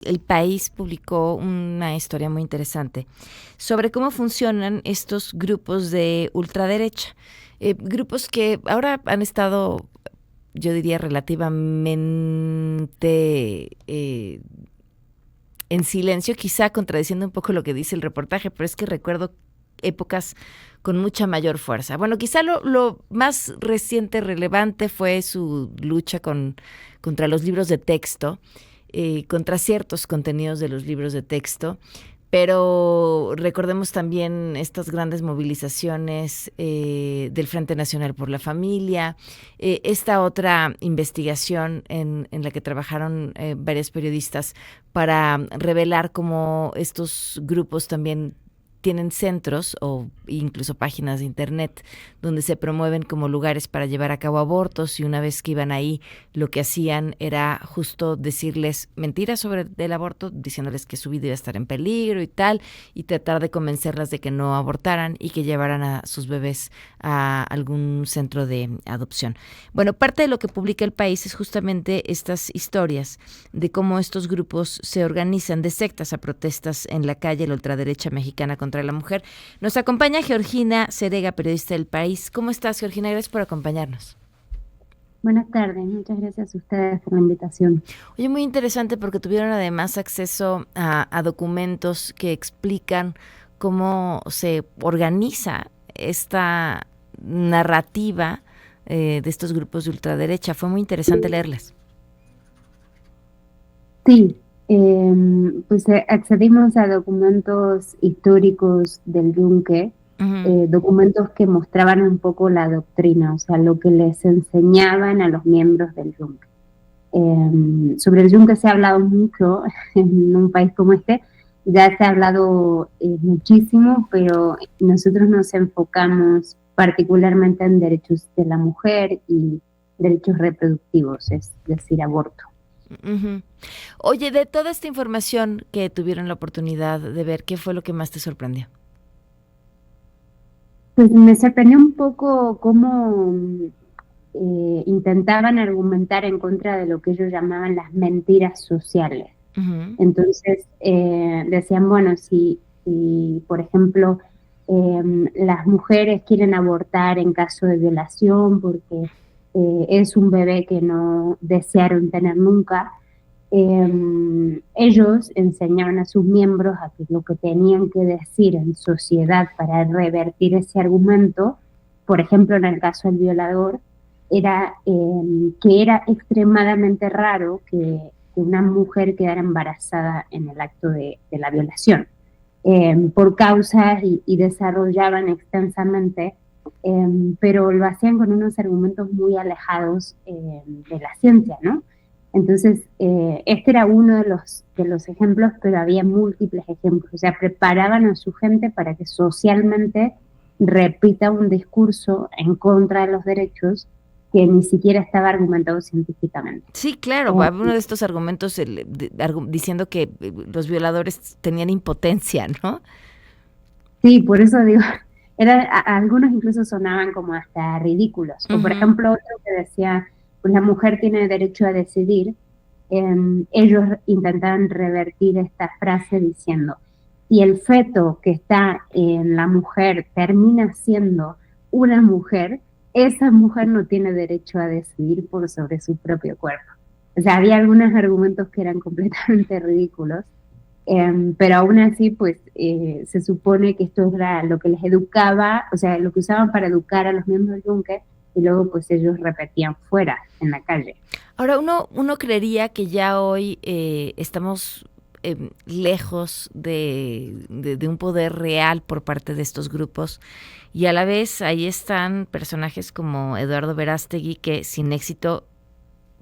El País publicó una historia muy interesante sobre cómo funcionan estos grupos de ultraderecha. Grupos que ahora han estado, yo diría, relativamente en silencio, quizá contradiciendo un poco lo que dice el reportaje, pero es que recuerdo épocas con mucha mayor fuerza. Bueno, quizá lo más reciente, relevante, fue su lucha contra los libros de texto, contra ciertos contenidos de los libros de texto, pero recordemos también estas grandes movilizaciones del Frente Nacional por la Familia, esta otra investigación en la que trabajaron varios periodistas para revelar cómo estos grupos también tienen centros o incluso páginas de internet donde se promueven como lugares para llevar a cabo abortos, y una vez que iban ahí lo que hacían era justo decirles mentiras sobre el aborto, diciéndoles que su vida iba a estar en peligro y tal, y tratar de convencerlas de que no abortaran y que llevaran a sus bebés a algún centro de adopción. Bueno, parte de lo que publica El País es justamente estas historias de cómo estos grupos se organizan de sectas a protestas en la calle, la ultraderecha mexicana contra la mujer. Nos acompaña Georgina Cerega, periodista del País. ¿Cómo estás, Georgina? Gracias por acompañarnos. Buenas tardes, muchas gracias a ustedes por la invitación. Oye, muy interesante porque tuvieron además acceso a documentos que explican cómo se organiza esta narrativa de estos grupos de ultraderecha. Fue muy interesante leerlas. Sí, pues accedimos a documentos históricos del Yunque, Ujú. documentos que mostraban un poco la doctrina, o sea, lo que les enseñaban a los miembros del Yunque. Sobre el Yunque se ha hablado mucho en un país como este, ya se ha hablado muchísimo, pero nosotros nos enfocamos particularmente en derechos de la mujer y derechos reproductivos, es decir, aborto. Ujú. Oye, de toda esta información que tuvieron la oportunidad de ver, ¿qué fue lo que más te sorprendió? Pues me sorprendió un poco cómo intentaban argumentar en contra de lo que ellos llamaban las mentiras sociales. Ujú. Entonces decían, bueno, si por ejemplo las mujeres quieren abortar en caso de violación porque es un bebé que no desearon tener nunca, ellos enseñaban a sus miembros a que lo que tenían que decir en sociedad para revertir ese argumento, por ejemplo en el caso del violador, era que era extremadamente raro que una mujer quedara embarazada en el acto de la violación, por causas y desarrollaban extensamente, pero lo hacían con unos argumentos muy alejados de la ciencia, ¿no? Entonces, este era uno de los ejemplos, pero había múltiples ejemplos. O sea, preparaban a su gente para que socialmente repita un discurso en contra de los derechos que ni siquiera estaba argumentado científicamente. Sí, claro, había uno de estos argumentos diciendo que los violadores tenían impotencia, ¿no? Sí, por eso digo, algunos incluso sonaban como hasta ridículos. O por Ujú. ejemplo, otro que decía, pues la mujer tiene derecho a decidir. Ellos intentaban revertir esta frase diciendo, si el feto que está en la mujer termina siendo una mujer, esa mujer no tiene derecho a decidir por sobre su propio cuerpo. O sea, había algunos argumentos que eran completamente ridículos. Pero aún así, pues se supone que esto era lo que les educaba, o sea, lo que usaban para educar a los miembros del yunque, y luego pues ellos repetían fuera, en la calle. Ahora, uno creería que ya hoy estamos lejos de un poder real por parte de estos grupos, y a la vez ahí están personajes como Eduardo Verástegui, que sin éxito,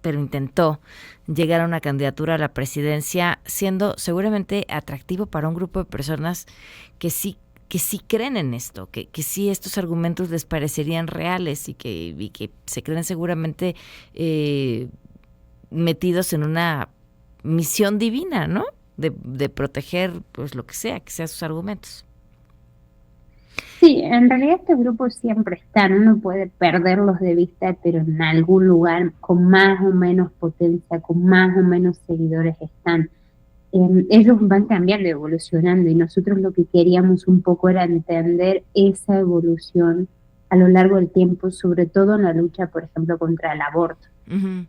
pero intentó llegar a una candidatura a la presidencia, siendo seguramente atractivo para un grupo de personas que sí creen en esto, que sí estos argumentos les parecerían reales, y que se creen seguramente metidos en una misión divina, ¿no? De proteger, pues, lo que sea sus argumentos. Sí, en realidad este grupo siempre están, uno puede perderlos de vista, pero en algún lugar con más o menos potencia, con más o menos seguidores están. ellos van cambiando, evolucionando, y nosotros lo que queríamos un poco era entender esa evolución a lo largo del tiempo, sobre todo en la lucha, por ejemplo, contra el aborto. Ujú.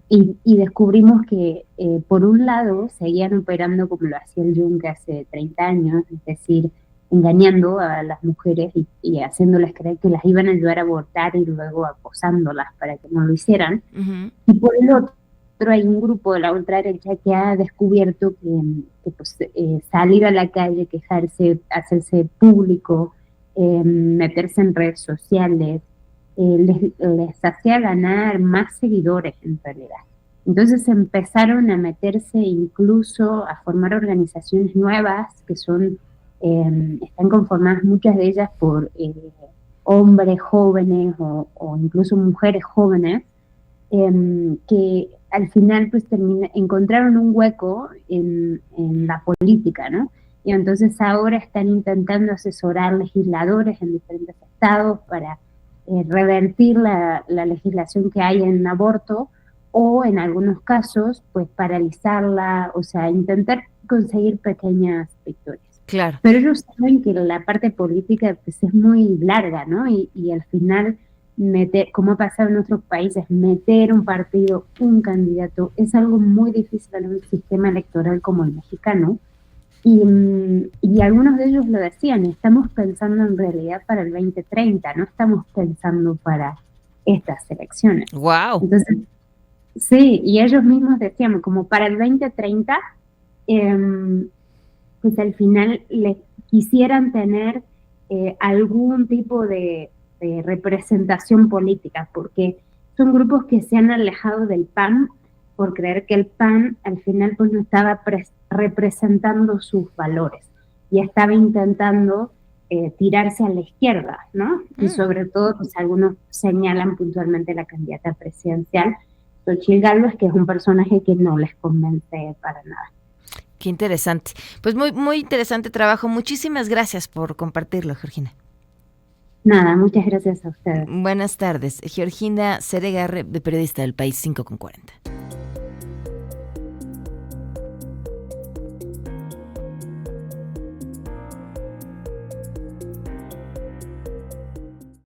Y descubrimos que, por un lado, seguían operando como lo hacía el Yunque hace 30 años, es decir, engañando a las mujeres y haciéndoles creer que las iban a ayudar a abortar y luego acosándolas para que no lo hicieran. Ujú. Y por el otro, hay un grupo de la ultraderecha que ha descubierto que pues, salir a la calle, quejarse, hacerse público, meterse en redes sociales, les hacía ganar más seguidores en realidad. Entonces empezaron a meterse incluso a formar organizaciones nuevas que están conformadas muchas de ellas por hombres jóvenes o incluso mujeres jóvenes, que al final pues encontraron un hueco en la política, ¿no? Y entonces ahora están intentando asesorar legisladores en diferentes estados para revertir la legislación que hay en aborto, o en algunos casos pues paralizarla, o sea, intentar conseguir pequeñas victorias. Claro. Pero ellos saben que la parte política pues es muy larga, ¿no? Y al final como ha pasado en otros países, meter un partido, un candidato, es algo muy difícil en un sistema electoral como el mexicano. Y algunos de ellos lo decían, estamos pensando en realidad para el 2030, no estamos pensando para estas elecciones. Wow. Entonces, sí, y ellos mismos decían, como para el 2030, pues al final les quisieran tener algún tipo de representación política, porque son grupos que se han alejado del PAN por creer que el PAN al final pues no estaba representando sus valores y estaba intentando tirarse a la izquierda, ¿no? Y sobre todo, pues algunos señalan puntualmente la candidata presidencial, Xochitl Gálvez, que es un personaje que no les convence para nada. Qué interesante. Pues muy, muy interesante trabajo. Muchísimas gracias por compartirlo, Georgina. Nada, muchas gracias a ustedes. Buenas tardes. Georgina Seregarre, periodista del País 5 con 40.